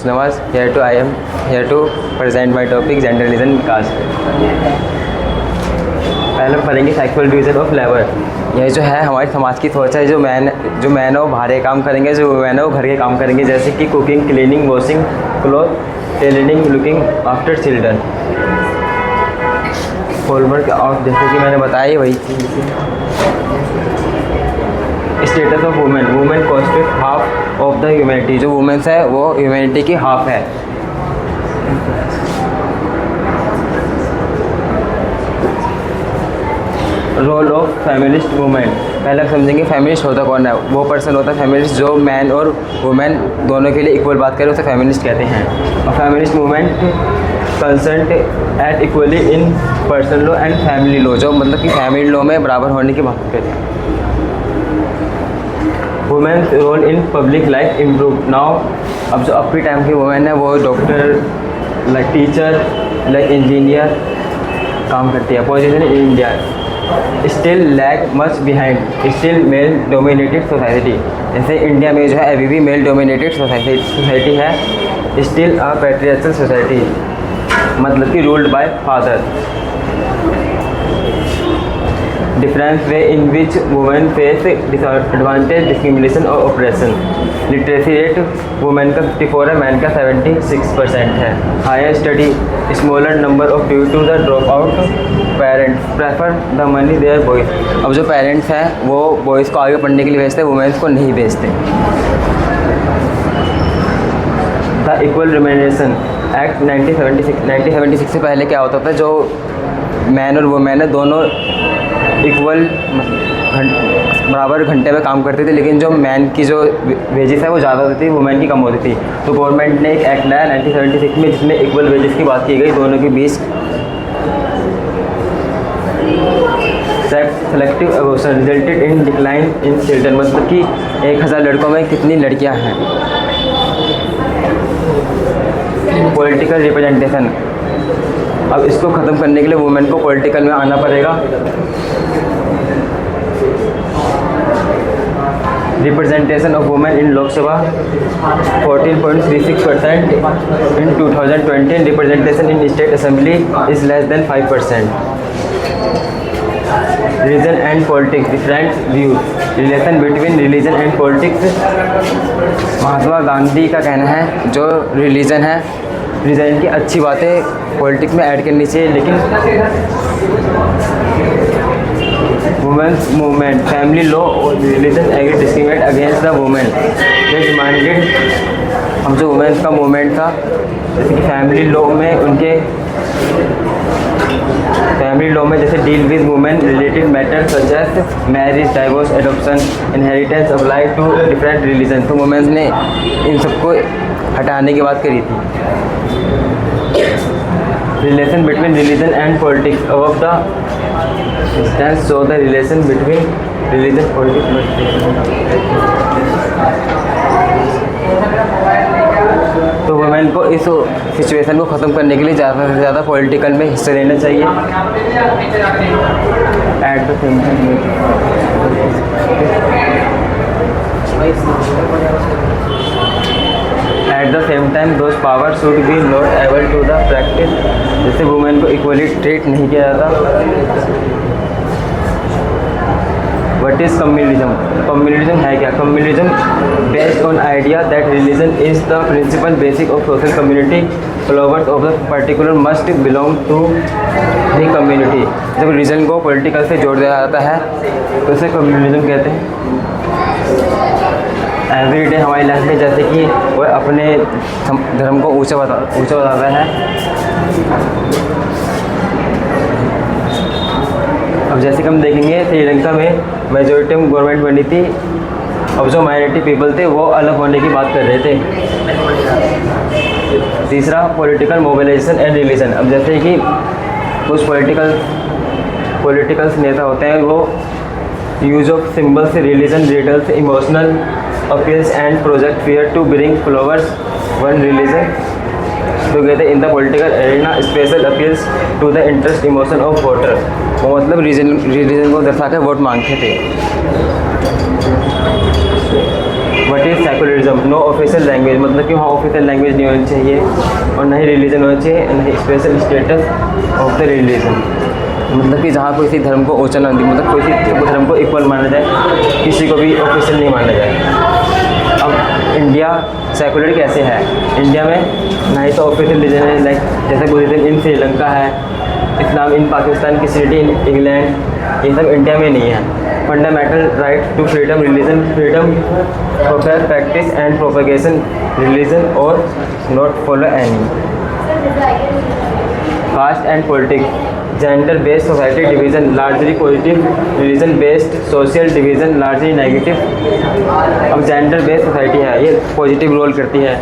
Namaste. I am here to present my topic gender, religion, caste. पहले हम पढ़ेंगे sexual division of labour. यह जो है हमारे समाज की सोच है, जो मैन है वो बाहर के काम करेंगे, जो वुमेन है वो घर के काम करेंगे, जैसे कि cooking, cleaning, washing cloth, tailoring, looking after children. Whole work of, जैसे कि मैंने बताया वही चीज़। Status of women, women constitute half of the humanity, जो वुमेन्स है वो ह्यूमैनिटी की हाफ है। रोल ऑफ फेमिनिस्ट वुमेन, पहले समझेंगे फेमिनिस्ट होता कौन है। वो पर्सन होता है फेमिनिस्ट जो मैन और वुमेन दोनों के लिए इक्वल बात करे, उसे फेमिनिस्ट कहते हैं। और feminist movement concern at equally in personal law and family law, जो मतलब कि फैमिली लॉ में बराबर होने की बात करते हैं। Women's role in public life improve now, अब जो अब के टाइम की वुमेन है वो doctor, like teacher, like engineer काम करती है। Position in India still lag much behind still male dominated society, जैसे इंडिया में जो है अभी भी मेल डोमिनेटेड सोसाइटी है। स्टिल अ पैट्रियार्चल सोसाइटी, मतलब कि ruled by father. Difference way in which women face disadvantage, discrimination और ऑपरेशन। लिटरेसी रेट वुमेन का 54 है, मैन का 76% है। Higher study smaller number of due to the drop out parents prefer the money their boys, अब जो parents हैं वो boys को आगे पढ़ने के लिए भेजते हैं, वुमेन्स को नहीं भेजते। द इक्वल रिम्यूनरेशन एक्ट 1976 से पहले क्या होता था, जो मैन और वुमेन है दोनों इक्वल बराबर घंटे में काम करते थे, लेकिन जो मैन की जो वेजेस है वो ज़्यादा होती थी, वुमेन की कम होती थी। तो गवर्नमेंट ने एक एक्ट लाया 1976 में, जिसमें इक्वल वेजेस की बात की गई दोनों के बीच। Selective abortion resulted in decline in children, मतलब कि 1000 लड़कों में कितनी लड़कियां हैं। पॉलिटिकल रिप्रेजेंटेशन, अब इसको ख़त्म करने के लिए वुमेन को पॉलिटिकल में आना पड़ेगा। Representation of women in Lok Sabha 14.36% in 2020, representation in state assembly is less than 5%। Religion and politics different views, relation between religion and politics. Mahatma Gandhi का कहना है जो रिलीजन है, रिलीजन की अच्छी बातें पॉलिटिक्स में ऐड करनी चाहिए, लेकिन वुमेन्स मूवमेंट, फैमिली लॉ और religion agree discriminate against the women. ये डिमांडेड, हम जो वुमेन्स का मूवमेंट था, जैसे कि फैमिली लॉ में उनके फैमिली लॉ में जैसे deal with women related matter such as marriage, divorce, adoption, inheritance apply to different religion. तो वुमेन्स ने इन सबको हटाने की बात करी थी। Relation between religion and politics, above the stand show the relation between religion politics. तो वुमेन को इस सिचुएशन को ख़त्म करने के लिए ज़्यादा से ज़्यादा पॉलिटिकल में हिस्सा लेना चाहिए। At the same time those power should be not able to the practice, जैसे वुमेन को इक्वली ट्रीट नहीं किया जाता। वट इज़ कम्युनलिज्म, कम्युनलिज्म है क्या? Communalism based on idea that religion is the principle basic of social community, followers of the particular must belong to the community. जब religion को political से जोड़ दिया जाता है तो उसे कम्युनलिज्म कहते हैं। एवरी डे हमारी लाइफ में जैसे कि वो अपने धर्म को ऊंचा बताता है। अब जैसे कि हम देखेंगे श्रीलंका में मेजॉरिटी में गवर्नमेंट बनी थी, अब जो माइनॉरिटी पीपल थे वो अलग होने की बात कर रहे थे। तीसरा पॉलिटिकल मोबिलाइजेशन एंड रिलीजन, अब जैसे कि कुछ पॉलिटिकल्स नेता होते हैं वो use of symbols, religion, rituals, emotional appeals and project fear to bring followers one religion together in the political arena, special appeals to the interest emotion of voter. वो मतलब रिलीजन को दर्शा कर वोट मांगते थे। What is secularism, no official language, मतलब कि वहाँ ऑफिशियल लैंग्वेज नहीं होनी चाहिए और ना ही रिलीजन होना चाहिए, ना ही special status of the religion, मतलब कि जहाँ किसी धर्म को ऊंचा ना दी, मतलब किसी धर्म को इक्वल माना जाए, किसी को भी ऑफिशियल नहीं माना जाए। अब इंडिया सेकुलर कैसे है? इंडिया में ना ही तो ऑफिशियल रिलीजन है, लाइक जैसे बुद्धिज़्म इन श्रीलंका है, Islam in Pakistan, Christianity in England, ये सब इंडिया में नहीं है। Fundamental right to freedom religion, freedom profess practice and propagation religion और not follow any. Caste and politics, gender based society division largely positive, religion based social division largely negative. अब gender based society है, ये positive role करती है,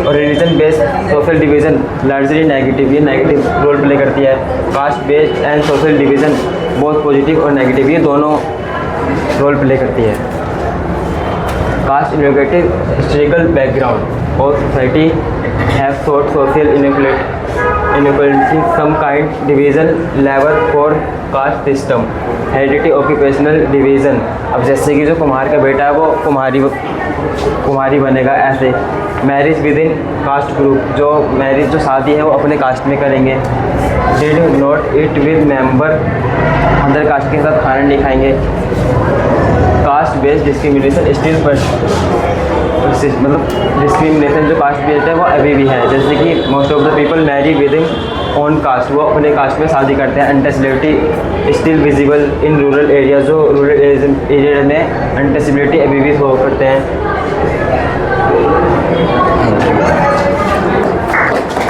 और religion based social division largely negative, ये negative role play करती है। Caste based and social division बहुत पॉजिटिव और नेगेटिव, ये दोनों रोल प्ले करती है। कास्ट इनोवेटिव हिस्टोरिकल बैकग्राउंड और society have thought social inequality, some kind division, labor for caste system, heredity, occupational division। अब जैसे कि जो कुम्हार का बेटा है वो कुम्हारी बनेगा, ऐसे marriage within caste group, जो मैरिज जो शादी है वो अपने कास्ट में करेंगे। Did not eat with member, other caste के साथ खाना नहीं खाएंगे। कास्ट बेस्ड डिस्क्रिमिनेशन स्टिल मतलब डिस्क्रिमिनेशन जो कास्ट बेस्ड है वो अभी भी है, जैसे कि most of the people marry within own caste, वो अपने कास्ट में शादी करते हैं। Untouchability still visible in rural area, जो रूरल एरिया में अनटचेबिलिटी अभी भी शो करते हैं।